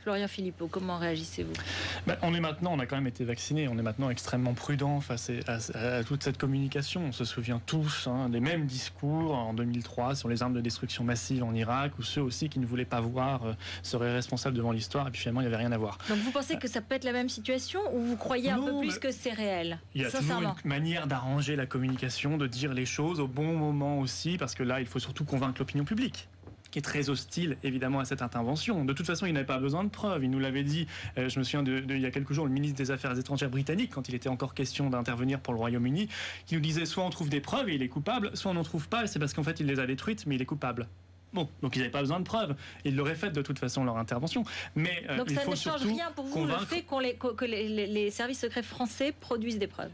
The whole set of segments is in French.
Florian Philippot, comment réagissez-vous? On a quand même été vaccinés, on est maintenant extrêmement prudent face à toute cette communication. On se souvient tous des mêmes discours en 2003 sur les armes de destruction massive en Irak, où ceux aussi qui ne voulaient pas voir seraient responsables devant l'histoire, et puis finalement il n'y avait rien à voir. Donc vous pensez que ça peut être la même situation, ou vous croyez un peu plus que c'est réel? Il y a toujours une manière d'arranger la communication, de dire les choses au bon moment aussi, parce que là il faut surtout convaincre l'opinion publique, qui est très hostile évidemment à cette intervention. De toute façon, il n'avait pas besoin de preuves. Il nous l'avait dit, je me souviens il y a quelques jours, le ministre des Affaires étrangères britannique, quand il était encore question d'intervenir pour le Royaume-Uni, qui nous disait soit on trouve des preuves et il est coupable, soit on n'en trouve pas et c'est parce qu'en fait il les a détruites mais il est coupable. Bon, donc ils n'avaient pas besoin de preuves. Ils l'auraient fait de toute façon leur intervention. Mais donc ça ne change rien pour vous, le fait que les services secrets français produisent des preuves?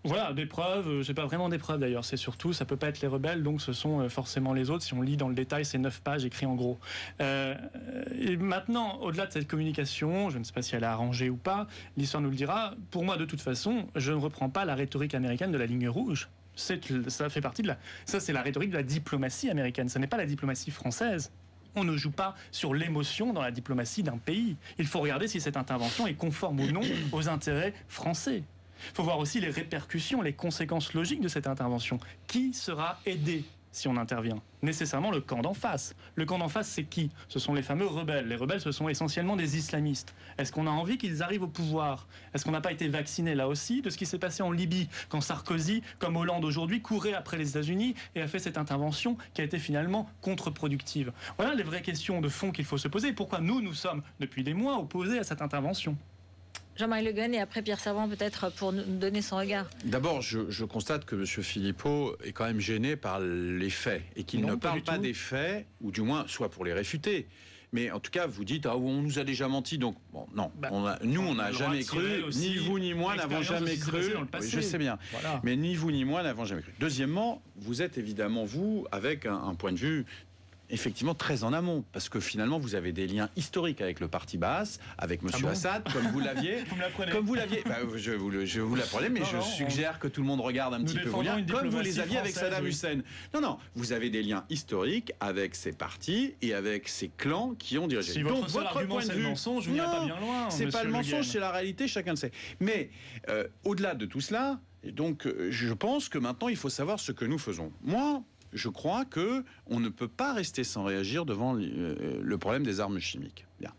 Voilà, des preuves, c'est pas vraiment des preuves d'ailleurs, c'est surtout, ça peut pas être les rebelles, donc ce sont forcément les autres. Si on lit dans le détail, c'est 9 pages écrites en gros. Et maintenant, au-delà de cette communication, je ne sais pas si elle est arrangée ou pas, l'histoire nous le dira, pour moi de toute façon, je ne reprends pas la rhétorique américaine de la ligne rouge. Ça fait partie ça c'est la rhétorique de la diplomatie américaine, ça n'est pas la diplomatie française. On ne joue pas sur l'émotion dans la diplomatie d'un pays. Il faut regarder si cette intervention est conforme ou non aux intérêts français. Il faut voir aussi les répercussions, les conséquences logiques de cette intervention. Qui sera aidé si on intervient? Nécessairement le camp d'en face. Le camp d'en face, c'est qui? Ce sont les fameux rebelles. Les rebelles, ce sont essentiellement des islamistes. Est-ce qu'on a envie qu'ils arrivent au pouvoir? Est-ce qu'on n'a pas été vacciné là aussi de ce qui s'est passé en Libye, quand Sarkozy, comme Hollande aujourd'hui, courait après les États-Unis et a fait cette intervention qui a été finalement contre-productive? Voilà les vraies questions de fond qu'il faut se poser. Pourquoi nous sommes, depuis des mois, opposés à cette intervention? Jean-Marie Le Guen et après Pierre Servan peut-être pour nous donner son regard. D'abord, je constate que M. Philippot est quand même gêné par les faits et qu'il ne parle pas des faits, ou du moins soit pour les réfuter. Mais en tout cas, vous dites on nous a déjà menti, donc bon, non. On n'a jamais cru, ni vous ni moi n'avons jamais cru. Je sais bien, voilà. Mais ni vous ni moi n'avons jamais cru. Deuxièmement, vous êtes évidemment vous avec un point de vue effectivement très en amont, parce que finalement vous avez des liens historiques avec le parti Baas, avec M. Assad, comme vous l'aviez. Vous me l'apprenez. Comme vous l'aviez. Je vous l'apprenais, mais je suggère que tout le monde regarde un petit peu vos liens, comme vous les aviez avec Saddam Hussein. Non, vous avez des liens historiques avec ces partis et avec ces clans qui ont dirigé. Si donc votre point de vue, mensonge, vous n'irez pas bien loin. C'est pas le mensonge, c'est la réalité, chacun le sait. Mais au-delà de tout cela, donc je pense que maintenant il faut savoir ce que nous faisons. Moi, je crois qu'on ne peut pas rester sans réagir devant le problème des armes chimiques. Bien.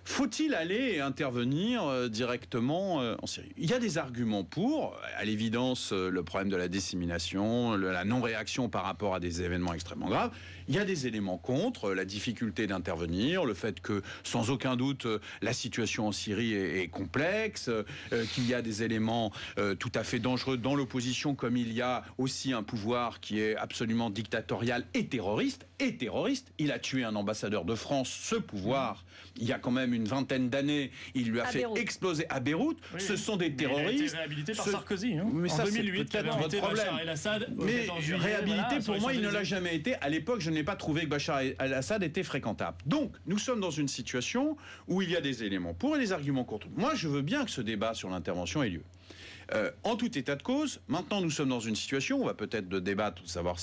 Faut-il aller intervenir directement en Syrie? Il y a des arguments pour, à l'évidence, le problème de la dissémination, la non-réaction par rapport à des événements extrêmement graves. Il y a des éléments contre, la difficulté d'intervenir, le fait que, sans aucun doute, la situation en Syrie est complexe, qu'il y a des éléments tout à fait dangereux dans l'opposition, comme il y a aussi un pouvoir qui est absolument dictatorial et terroriste. Il a tué un ambassadeur de France, ce pouvoir, il y a quand même une vingtaine d'années, il lui a fait exploser à Beyrouth. Oui, ce sont des terroristes. Il a été réhabilité par Sarkozy. Mais en ça, 2008, c'est peut-être votre problème. Mais réhabilité, pour moi, il ne l'a jamais été. À l'époque, je n'ai pas trouvé que Bachar el-Assad était fréquentable. Donc, nous sommes dans une situation où il y a des éléments pour et des arguments contre. Moi, je veux bien que ce débat sur l'intervention ait lieu. En tout état de cause, maintenant nous sommes dans une situation, on va peut-être débattre de savoir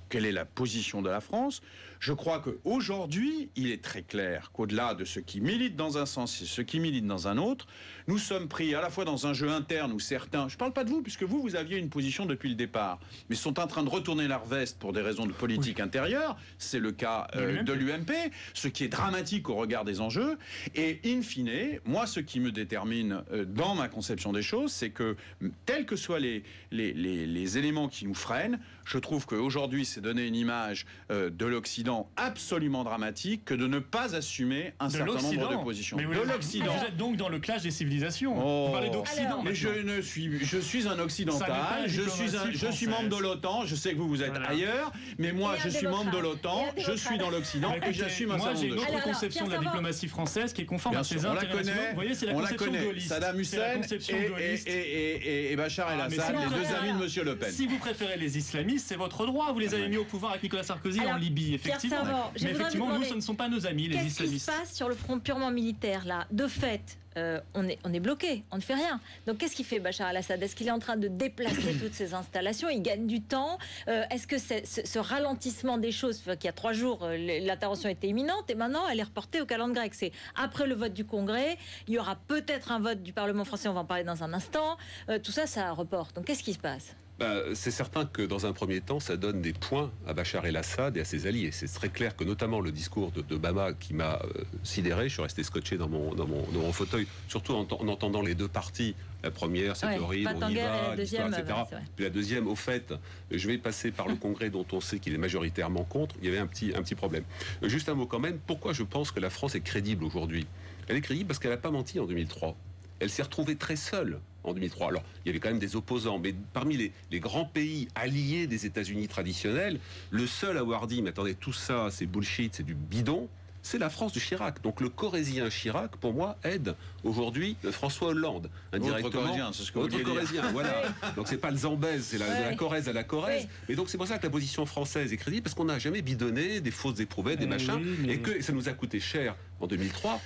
quelle est la position de la France. Je crois qu'aujourd'hui, il est très clair qu'au-delà de ceux qui militent dans un sens et ceux qui militent dans un autre, nous sommes pris à la fois dans un jeu interne où certains, je ne parle pas de vous, puisque vous aviez une position depuis le départ, mais sont en train de retourner leur veste pour des raisons de politique intérieure, c'est le cas de l'UMP, ce qui est dramatique au regard des enjeux, et in fine, moi ce qui me détermine dans ma conception des choses, c'est que, tels que soient les éléments qui nous freinent, je trouve qu'aujourd'hui, c'est donner une image de l'Occident absolument dramatique que de ne pas assumer un certain nombre de positions. Mais de l'Occident. Vous êtes donc dans le clash des civilisations. Vous parlez d'Occident. Mais je suis un occidental, je suis membre de l'OTAN, je sais que vous êtes ailleurs, mais moi, je suis membre de l'OTAN, je suis dans l'Occident et j'assume un certain nombre de choses. Moi, j'ai une autre conception de la diplomatie française qui est conforme à ses intérêts nationaux. Vous voyez, c'est la conception gaulliste. Saddam Hussein et Bachar el-Assad, les deux amis de M. Le Pen. Si vous préférez les islamistes, c'est votre droit. Vous les avez mis au pouvoir avec Nicolas Sarkozy en Libye, effectivement. Mais effectivement, nous, ce ne sont pas nos amis, les islamistes. Qu'est-ce qui se passe sur le front purement militaire, là? De fait, on est bloqué, on ne fait rien. Donc qu'est-ce qu'il fait Bachar al-Assad? Est-ce qu'il est en train de déplacer toutes ces installations? Il gagne du temps. Est-ce que ce ralentissement des choses, qu'il y a 3 jours, l'intervention était imminente et maintenant elle est reportée au calendrier grec? C'est après le vote du Congrès, il y aura peut-être un vote du Parlement français, on va en parler dans un instant. Tout ça, ça reporte. Donc qu'est-ce qui se passe? C'est certain que dans un premier temps, ça donne des points à Bachar el-Assad et à ses alliés. C'est très clair que notamment le discours d'Obama qui m'a sidéré, je suis resté scotché dans mon fauteuil, surtout en entendant les deux parties. La première, c'est horrible, on y va, l'histoire, etc. Puis la deuxième, au fait, je vais passer par le Congrès dont on sait qu'il est majoritairement contre. Il y avait un petit problème. Juste un mot quand même, pourquoi je pense que la France est crédible aujourd'hui? Elle est crédible parce qu'elle n'a pas menti en 2003. Elle s'est retrouvée très seule en 2003. Alors, il y avait quand même des opposants, mais parmi les grands pays alliés des États-Unis traditionnels, le seul à avoir dit, mais attendez, tout ça, c'est bullshit, c'est du bidon, c'est la France de Chirac. Donc le corrézien Chirac, pour moi, aide aujourd'hui François Hollande. Indirectement. Autre corrézien, c'est ce que vous voulez dire. Voilà. Donc c'est pas le Zambèze, c'est de la Corrèze à la Corrèze. Mais donc c'est pour ça que la position française est crédible, parce qu'on n'a jamais bidonné des fausses éprouvettes, des machins, et que ça nous a coûté cher en 2003.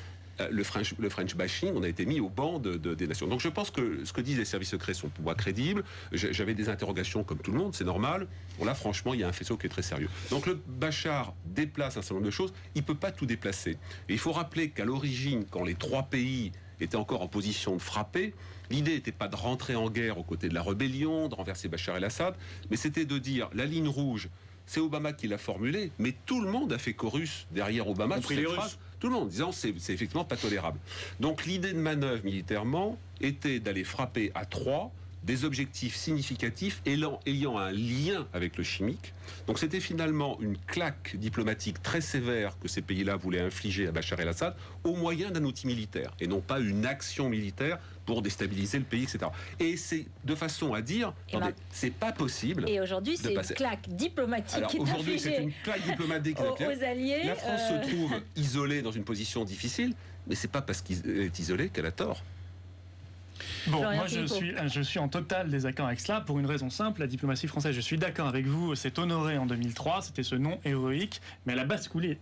Le French bashing, on a été mis au banc des nations. Donc je pense que ce que disent les services secrets sont pour moi crédibles. J'avais des interrogations comme tout le monde, c'est normal. Bon là, franchement, il y a un faisceau qui est très sérieux. Donc le Bachar déplace un certain nombre de choses. Il ne peut pas tout déplacer. Et il faut rappeler qu'à l'origine, quand les 3 pays étaient encore en position de frapper, l'idée n'était pas de rentrer en guerre aux côtés de la rébellion, de renverser Bachar el-Assad, mais c'était de dire la ligne rouge. C'est Obama qui l'a formulée, mais tout le monde a fait chorus derrière Obama sur cette phrase. Tout le monde disant c'est effectivement pas tolérable. Donc l'idée de manœuvre militairement était d'aller frapper à 3 des objectifs significatifs ayant un lien avec le chimique. Donc c'était finalement une claque diplomatique très sévère que ces pays-là voulaient infliger à Bachar el-Assad au moyen d'un outil militaire et non pas une action militaire pour déstabiliser le pays, etc. Et c'est de façon à dire, attendez, c'est pas possible. Et aujourd'hui, c'est une claque diplomatique. Alors aujourd'hui, c'est une claque diplomatique aux alliés. La France se trouve isolée dans une position difficile, mais c'est pas parce qu'elle est isolée qu'elle a tort. Bon, moi je suis en total désaccord avec cela pour une raison simple. La diplomatie française, je suis d'accord avec vous, s'est honorée en 2003, c'était ce nom héroïque, mais elle a basculé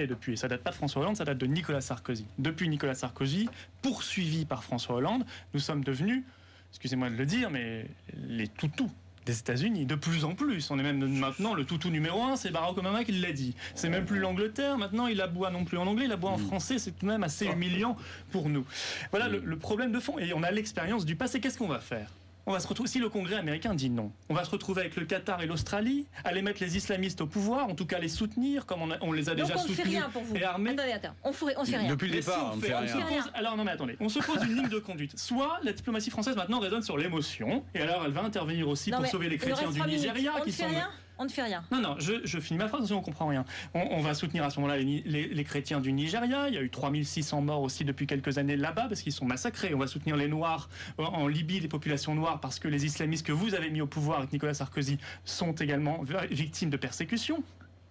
depuis. Et ça date pas de François Hollande, ça date de Nicolas Sarkozy. Depuis Nicolas Sarkozy, poursuivi par François Hollande, nous sommes devenus, excusez-moi de le dire, mais les toutous des États-Unis, de plus en plus. On est même maintenant le toutou numéro 1, c'est Barack Obama qui l'a dit. C'est même plus l'Angleterre, maintenant il aboie non plus en anglais, il aboie en français, c'est tout de même assez humiliant pour nous. Voilà le problème de fond, et on a l'expérience du passé. Qu'est-ce qu'on va faire ? On va se retrouver, si le Congrès américain dit non, on va se retrouver avec le Qatar et l'Australie, aller mettre les islamistes au pouvoir, en tout cas les soutenir, comme on les a déjà soutenus et armés. Attendez, on fait rien. Depuis le départ, on ne fait rien. Alors non mais attendez, on se pose une ligne de conduite. Soit la diplomatie française maintenant raisonne sur l'émotion, et alors elle va intervenir aussi pour sauver les chrétiens du Nigeria qui sont... On ne fait rien. Non, je finis ma phrase, sinon on ne comprend rien. On va soutenir à ce moment-là les chrétiens du Nigeria. Il y a eu 3600 morts aussi depuis quelques années là-bas parce qu'ils sont massacrés. On va soutenir les Noirs en Libye, les populations noires, parce que les islamistes que vous avez mis au pouvoir avec Nicolas Sarkozy sont également victimes de persécutions.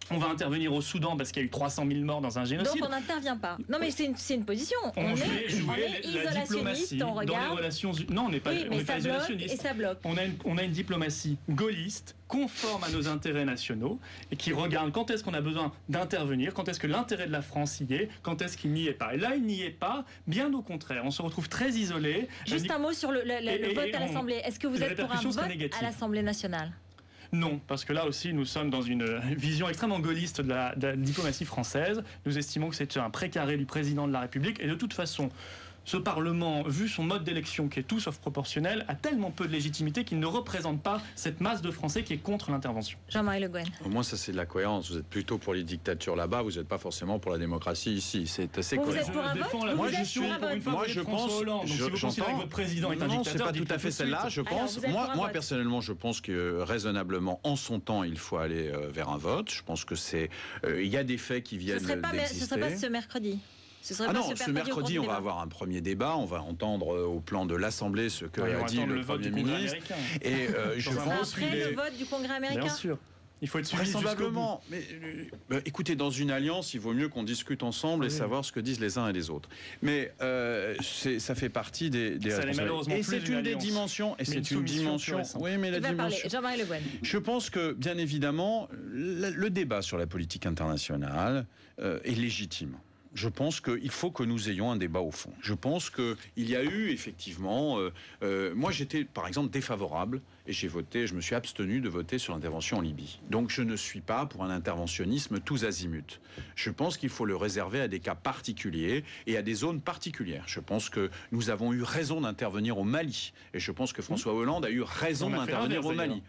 On va intervenir au Soudan parce qu'il y a eu 300 000 morts dans un génocide. Donc on n'intervient pas. Non mais c'est une position. On est isolationniste, on regarde. Dans les relations... Non, on n'est pas, isolationniste. Et ça bloque. On a une diplomatie gaulliste, conforme à nos intérêts nationaux, et qui regarde quand est-ce qu'on a besoin d'intervenir, quand est-ce que l'intérêt de la France y est, quand est-ce qu'il n'y est pas. Et là, il n'y est pas, bien au contraire. On se retrouve très isolé. Juste un mot sur le vote à l'Assemblée. Est-ce que vous êtes pour un vote à l'Assemblée nationale ? Non, parce que là aussi, nous sommes dans une vision extrêmement gaulliste de la diplomatie française. Nous estimons que c'est un précaré du président de la République. Et de toute façon, ce Parlement, vu son mode d'élection qui est tout sauf proportionnel, a tellement peu de légitimité qu'il ne représente pas cette masse de Français qui est contre l'intervention. Jean-Marie Le Guen. Au moins, ça c'est de la cohérence. Vous êtes plutôt pour les dictatures là-bas, vous n'êtes pas forcément pour la démocratie ici. C'est assez cohérent. Vous êtes pour un vote ? Moi, je suis pour une fois. Moi, je pense. Hollande. Donc, si vous considérez que votre président est un dictateur, non, c'est pas tout à fait celle-là. Je pense. Moi, personnellement, je pense que raisonnablement, en son temps, il faut aller vers un vote. Je pense que c'est. Il y a des faits qui viennent d'exister. Ce serait pas ce mercredi. Ce mercredi, on va avoir un premier débat. On va entendre au plan de l'Assemblée ce que a dit le Premier ministre. Et je pense après le vote du Congrès américain. Bien sûr. Il faut être suivi vraisemblablement. Mais écoutez, dans une alliance, il vaut mieux qu'on discute ensemble et savoir ce que disent les uns et les autres. Mais ça fait partie des responsabilités. Et c'est une des dimensions. Et c'est une dimension. Oui, mais la dimension. Jean-Marie Le Guen. Je pense que, bien évidemment, le débat sur la politique internationale est légitime. Je pense qu'il faut que nous ayons un débat au fond. Je pense qu'il y a eu effectivement... moi, j'étais par exemple défavorable et je me suis abstenu de voter sur l'intervention en Libye. Donc je ne suis pas pour un interventionnisme tous azimuts. Je pense qu'il faut le réserver à des cas particuliers et à des zones particulières. Je pense que nous avons eu raison d'intervenir au Mali. Et je pense que François Hollande a eu raison d'intervenir au Mali.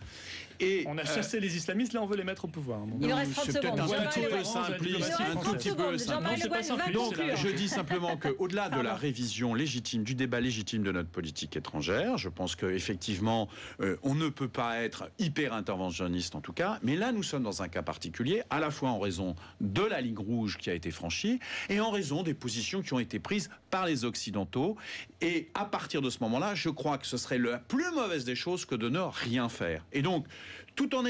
Et on a chassé les islamistes, là on veut les mettre au pouvoir. Il nous reste 30 secondes. C'est peut-être un petit peu simpliste, un tout petit peu simpliste. Donc je dis simplement qu'au-delà de la révision légitime, du débat légitime de notre politique étrangère, je pense qu'effectivement, on ne peut pas être hyper interventionniste en tout cas, mais là nous sommes dans un cas particulier, à la fois en raison de la ligne rouge qui a été franchie et en raison des positions qui ont été prises par les Occidentaux. Et à partir de ce moment-là, je crois que ce serait la plus mauvaise des choses que de ne rien faire. Et donc, tout en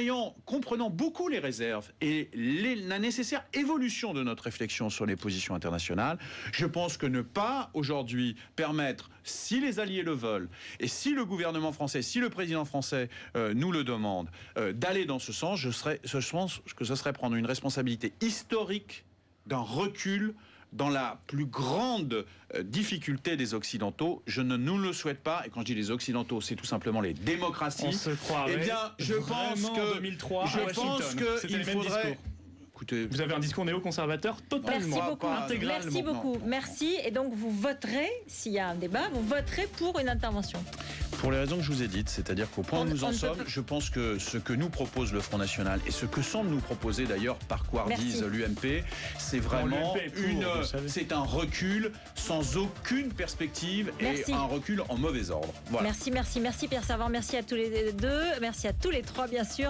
comprenant beaucoup les réserves et la nécessaire évolution de notre réflexion sur les positions internationales, je pense que ne pas aujourd'hui permettre, si les alliés le veulent, et si le gouvernement français, si le président français nous le demande, d'aller dans ce sens, je pense que ce serait prendre une responsabilité historique d'un recul dans la plus grande difficulté des Occidentaux. Je ne nous le souhaite pas. Et quand je dis les Occidentaux, c'est tout simplement les démocraties. On se croirait. Eh bien, je pense que 2003 il faudrait... Écoutez, vous avez un discours néoconservateur totalement. Merci beaucoup. Intégralement. Merci beaucoup. Merci. Et donc vous voterez, s'il y a un débat, vous voterez pour une intervention. Pour les raisons que je vous ai dites, c'est-à-dire qu'au point où nous en sommes, je pense que ce que nous propose le Front National et ce que semble nous proposer d'ailleurs par Couardise l'UMP, c'est vraiment c'est un recul sans aucune perspective et un recul en mauvais ordre. Voilà. Merci Pierre Savard, merci à tous les deux, merci à tous les trois bien sûr.